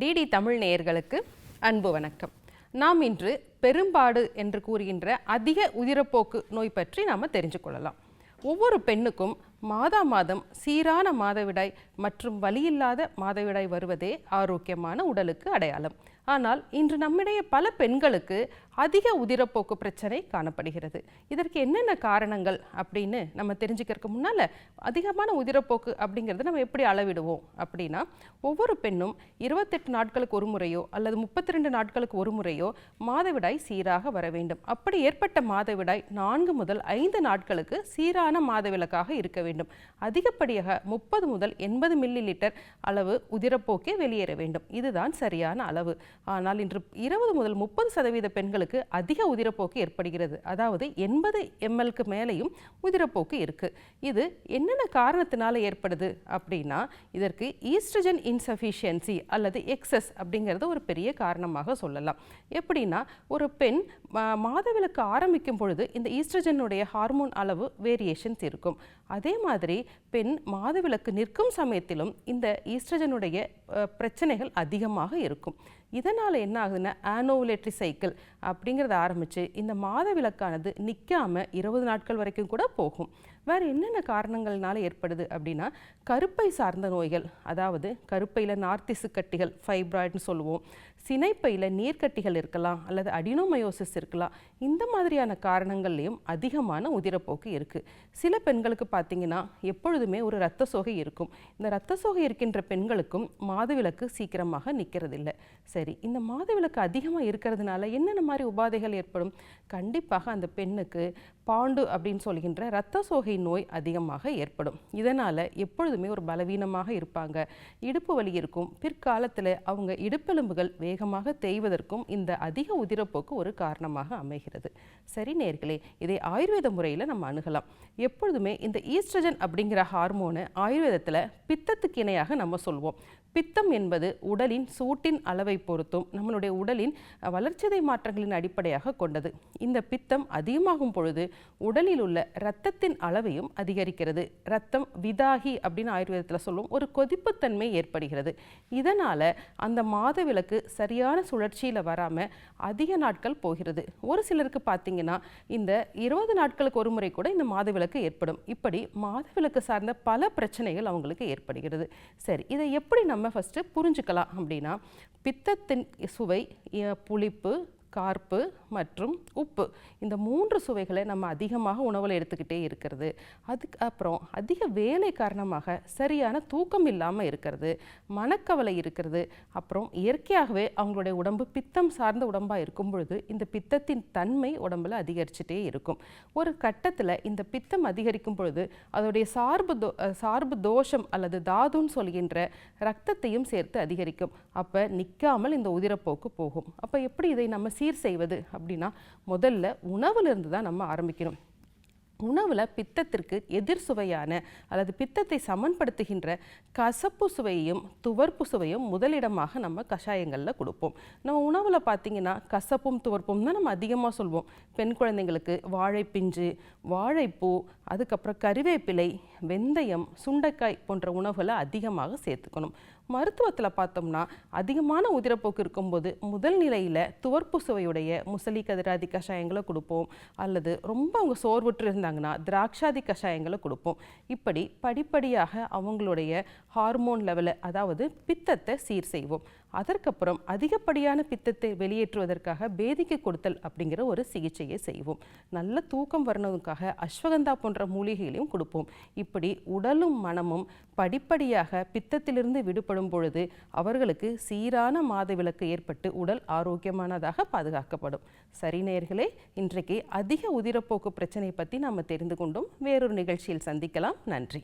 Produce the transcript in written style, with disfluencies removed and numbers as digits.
DD Tamil நேயர்களுக்கு அன்பு வணக்கம். நாம் இன்று பெரும்பாடு என்று கூறுகின்ற அதிக உதிரப்போக்கு நோய் பற்றி நாம் தெரிஞ்சு கொள்ளலாம். ஒவ்வொரு பெண்ணுக்கும் மாதம் சீரான மாதவிடாய் மற்றும் வலியில்லாத மாதவிடாய் வருவதே ஆரோக்கியமான உடலுக்கு அடையாளம். ஆனால் இன்று நம்மிடையே பல பெண்களுக்கு அதிக உதிரப்போக்கு பிரச்சனை காணப்படுகிறது. இதற்கு என்னென்ன காரணங்கள் அப்படின்னு நம்ம தெரிஞ்சுக்கிறதுக்கு முன்னால், அதிகமான உதிரப்போக்கு அப்படிங்கிறத நம்ம எப்படி அளவிடுவோம் அப்படின்னா, ஒவ்வொரு பெண்ணும் 28 நாட்களுக்கு ஒரு முறையோ அல்லது 32 நாட்களுக்கு ஒரு முறையோ மாதவிடாய் சீராக வர வேண்டும். அப்படி ஏற்பட்ட மாதவிடாய் 4 முதல் 5 நாட்களுக்கு சீரான மாதவிலக்காக இருக்க வேண்டும். அதிகப்படியாக 30 முதல் 80 மில்லி லிட்டர் அளவு உதிரப்போக்கே வெளியேற வேண்டும். இதுதான் சரியான அளவு. ஆனால் இன்று 20 முதல் 30% பெண்களுக்கு அதிக உதிரப்போக்கு ஏற்படுகிறது. அதாவது 80 ml மேலேயும் உதிரப்போக்கு இருக்கு. இது என்னென்ன காரணத்தினால ஏற்படுது அப்படின்னா, இதற்கு ஈஸ்ட்ரஜன் இன்சஃபிஷியன்சி அல்லது எக்ஸஸ் அப்படிங்கிறத ஒரு பெரிய காரணமாக சொல்லலாம். எப்படின்னா, ஒரு பெண் மாதவிலக்கு ஆரம்பிக்கும் பொழுது இந்த ஈஸ்ட்ரஜனுடைய ஹார்மோன் அளவு வேரியேஷன்ஸ் இருக்கும். அதே மாதிரி பெண் மாதவிலக்கு நிற்கும் சமயத்திலும் இந்த ஈஸ்ட்ரஜனுடைய பிரச்சனைகள் அதிகமாக இருக்கும். இதனால் என்ன ஆகுதுன்னா, ஆனோவுலேட்டரி சைக்கிள் அப்படிங்கிறத ஆரம்பித்து இந்த மாதவிலக்கானது நிற்காமல் 20 நாட்கள் வரைக்கும் கூட போகும். வேறு என்னென்ன காரணங்கள்னால ஏற்படுது அப்படின்னா, கருப்பை சார்ந்த நோய்கள், அதாவது கருப்பையில் நார்த்திசு கட்டிகள், ஃபைப்ராய்டுன்னு சொல்லுவோம், சினைப்பையில் நீர்க்கட்டிகள் இருக்கலாம் அல்லது அடினோமயோசிஸ் இருக்கலாம். இந்த மாதிரியான காரணங்கள்லையும் அதிகமான உதிரப்போக்கு இருக்குது. சில பெண்களுக்கு பார்த்திங்கன்னா எப்பொழுதுமே ஒரு இரத்த சோகை இருக்கும். இந்த இரத்த சோகை இருக்கின்ற பெண்களுக்கும் மாதவிலக்கு சீக்கிரமாக நிற்கிறதில்லை. சரி, இந்த மாதவிலக்கு அதிகமாக இருக்கிறதுனால என்னென்ன மாதிரி உபாதைகள் ஏற்படும்? கண்டிப்பாக அந்த பெண்ணுக்கு பாண்டு அப்படின்னு சொல்கின்ற இரத்த சோகை நோய் அதிகமாக ஏற்படும். இதனால் எப்பொழுதுமே ஒரு பலவீனமாக இருப்பாங்க, இடுப்பு வலி இருக்கும். பிற்காலத்தில் அவங்க இடுப்பெலும்புகள் வேகமாக தேய்வதற்கும் இந்த அதிக உதிரப்போக்கு ஒரு காரணமாக அமைகிறது. சரி நேயர்களே, இதை ஆயுர்வேத முறையில் நம்ம அணுகலாம். எப்பொழுதுமே இந்த ஈஸ்ட்ரஜன் அப்படிங்கிற ஹார்மோனை ஆயுர்வேதத்தில் பித்தத்துக்கு இணையாக நம்ம சொல்வோம். பித்தம் என்பது உடலின் சூட்டின் அளவை பொறுத்தும் நம்மளுடைய உடலின் வளர்ச்சிதை மாற்றங்களின் அடிப்படையாக கொண்டது. இந்த பித்தம் அதிகமாகும் பொழுது உடலில் உள்ள இரத்தத்தின் அளவையும் அதிகரிக்கிறது. இரத்தம் விதாகி அப்படின்னு ஆயுர்வேதத்தில் சொல்லும், ஒரு கொதிப்புத்தன்மை ஏற்படுகிறது. இதனால் அந்த மாதவிலக்கு சரியான சுழற்சியில் வராமல் அதிக நாட்கள் போகிறது. ஒரு சிலருக்கு பார்த்திங்கன்னா இந்த 20 நாட்களுக்கு ஒரு முறை கூட இந்த மாதவிலக்கு ஏற்படும். இப்படி மாதவிலக்கு சார்ந்த பல பிரச்சனைகள் அவங்களுக்கு ஏற்படுகிறது. சரி, இதை எப்படி நம்ம ஃபஸ்ட்டு புரிஞ்சுக்கலாம் அப்படின்னா, பித்தத்தின் சுவை புளிப்பு, கார்ப்பு மற்றும் உப்பு, இந்த 3 சுவைகளை நம்ம அதிகமாக உணவில் எடுத்துக்கிட்டே இருக்கிறது. அதுக்கப்புறம் அதிக வேலை காரணமாக சரியான தூக்கம் இல்லாமல் இருக்கிறது, மனக்கவலை இருக்கிறது. அப்புறம் இயற்கையாகவே அவங்களுடைய உடம்பு பித்தம் சார்ந்த உடம்பாக இருக்கும் பொழுது இந்த பித்தத்தின் தன்மை உடம்பில் அதிகரிச்சுட்டே இருக்கும். ஒரு கட்டத்தில் இந்த பித்தம் அதிகரிக்கும் பொழுது அதோடைய சார்பு தோஷம் அல்லது தாதுன்னு சொல்கின்ற இரத்தத்தையும் சேர்த்து அதிகரிக்கும். அப்போ நிற்காமல் இந்த உதிரப்போக்கு போகும். அப்போ எப்படி இதை நம்ம சீர் செய்வது அப்படின்னா, முதல்ல உணவுலேருந்து தான் நம்ம ஆரம்பிக்கணும். உணவில் பித்தத்திற்கு எதிர் சுவையான அல்லது பித்தத்தை சமன்படுத்துகின்ற கசப்பு சுவையும் துவர்ப்பு சுவையும் முதலிடமாக நம்ம கஷாயங்களில் கொடுப்போம். நம்ம உணவில் பார்த்திங்கன்னா கசப்பும் துவர்ப்பும் தான் நம்ம அதிகமாக சொல்வோம். பெண் குழந்தைங்களுக்கு வாழைப்பிஞ்சு, வாழைப்பூ, அதுக்கப்புறம் கறிவேப்பிலை, வெந்தயம், சுண்டைக்காய் போன்ற உணவுகளை அதிகமாக சேர்த்துக்கணும். மருத்துவத்தில் பார்த்தோம்னா அதிகமான உதிரப்போக்கு இருக்கும்போது முதல் நிலையில் துவர்ப்பு சுவையுடைய முசலி கதிராதி கஷாயங்களை கொடுப்போம். அல்லது ரொம்ப அவங்க சோர்வுற்று இருந்தாங்கன்னா திராட்சாதி கஷாயங்களை கொடுப்போம். இப்படி படிப்படியாக அவங்களுடைய ஹார்மோன் லெவலை, அதாவது பித்தத்தை சீர் செய்வோம். அதற்கப்புறம் அதிகப்படியான பித்தத்தை வெளியேற்றுவதற்காக பேதிக்கு கொடுத்தல் அப்படிங்கிற ஒரு சிகிச்சையை செய்வோம். நல்ல தூக்கம் வரணுக்காக அஸ்வகந்தா போன்ற மூலிகைகளையும் கொடுப்போம். இப்படி உடலும் மனமும் படிப்படியாக பித்தத்திலிருந்து விடுபடும் பொழுது அவர்களுக்கு சீரான மாதவிலக்கு ஏற்பட்டு உடல் ஆரோக்கியமானதாக பாதுகாக்கப்படும். சரி நேயர்களே, இன்றைக்கு அதிக உதிரப்போக்கு பிரச்சனை பற்றி நாம் தெரிந்து கொண்டோம். வேறொரு நிகழ்ச்சியில் சந்திக்கலாம். நன்றி.